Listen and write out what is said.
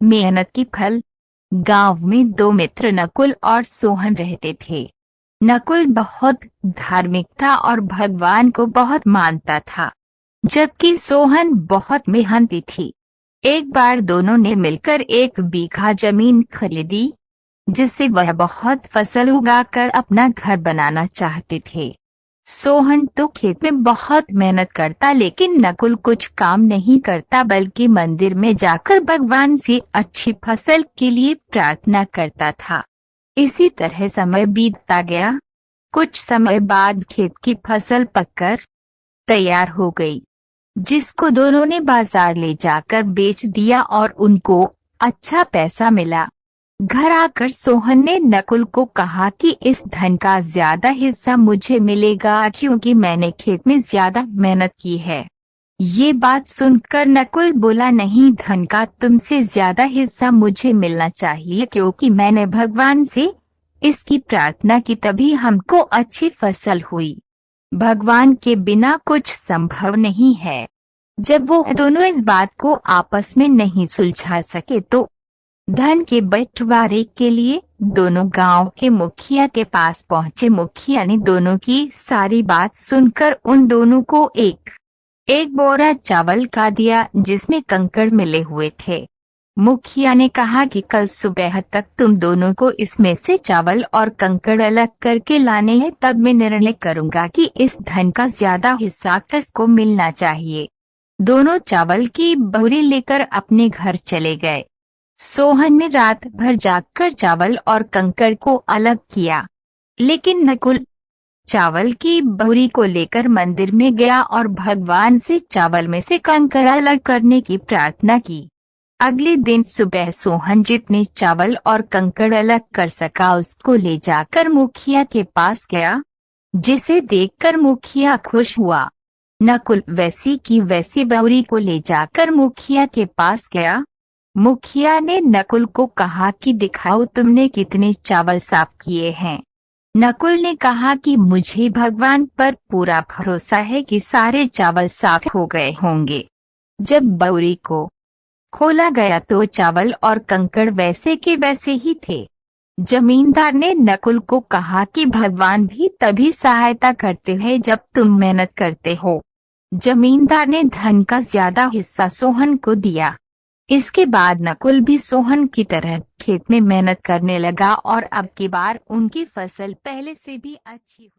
मेहनत की फल। गांव में दो मित्र नकुल और सोहन रहते थे। नकुल बहुत धार्मिक था और भगवान को बहुत मानता था, जबकि सोहन बहुत मेहनती थी। एक बार दोनों ने मिलकर 1 बीघा जमीन खरीदी, जिससे वह बहुत फसल उगाकर अपना घर बनाना चाहते थे। सोहन तो खेत में बहुत मेहनत करता, लेकिन नकुल कुछ काम नहीं करता बल्कि मंदिर में जाकर भगवान से अच्छी फसल के लिए प्रार्थना करता था। इसी तरह समय बीतता गया। कुछ समय बाद खेत की फसल पककर तैयार हो गई, जिसको दोनों ने बाजार ले जाकर बेच दिया और उनको अच्छा पैसा मिला। घर आकर सोहन ने नकुल को कहा कि इस धन का ज्यादा हिस्सा मुझे मिलेगा, क्योंकि मैंने खेत में ज्यादा मेहनत की है। ये बात सुनकर नकुल बोला, नहीं, धन का तुमसे ज्यादा हिस्सा मुझे मिलना चाहिए, क्योंकि मैंने भगवान से इसकी प्रार्थना की, तभी हमको अच्छी फसल हुई। भगवान के बिना कुछ संभव नहीं है। जब वो दोनों इस बात को आपस में नहीं सुलझा सके तो धन के बंटवारे के लिए दोनों गांव के मुखिया के पास पहुंचे। मुखिया ने दोनों की सारी बात सुनकर उन दोनों को एक एक बोरा चावल का दिया, जिसमें कंकड़ मिले हुए थे। मुखिया ने कहा कि कल सुबह तक तुम दोनों को इसमें से चावल और कंकड़ अलग करके लाने हैं, तब मैं निर्णय करूंगा कि इस धन का ज्यादा हिस्सा किसको मिलना चाहिए। दोनों चावल की बोरी लेकर अपने घर चले गए। सोहन ने रात भर जागकर चावल और कंकड़ को अलग किया, लेकिन नकुल चावल की बोरी को लेकर मंदिर में गया और भगवान से चावल में से कंकड़ अलग करने की प्रार्थना की। अगले दिन सुबह सोहन जितने चावल और कंकड़ अलग कर सका उसको ले जाकर मुखिया के पास गया, जिसे देखकर मुखिया खुश हुआ। नकुल वैसी की वैसी बोरी को ले जाकर मुखिया के पास गया। मुखिया ने नकुल को कहा कि दिखाओ तुमने कितने चावल साफ किए हैं। नकुल ने कहा कि मुझे भगवान पर पूरा भरोसा है कि सारे चावल साफ हो गए होंगे। जब बोरी को खोला गया तो चावल और कंकड़ वैसे के वैसे ही थे। जमींदार ने नकुल को कहा कि भगवान भी तभी सहायता करते हैं जब तुम मेहनत करते हो। जमींदार ने धन का ज्यादा हिस्सा सोहन को दिया। इसके बाद नकुल भी सोहन की तरह खेत में मेहनत करने लगा और अब की बार उनकी फसल पहले से भी अच्छी हुई।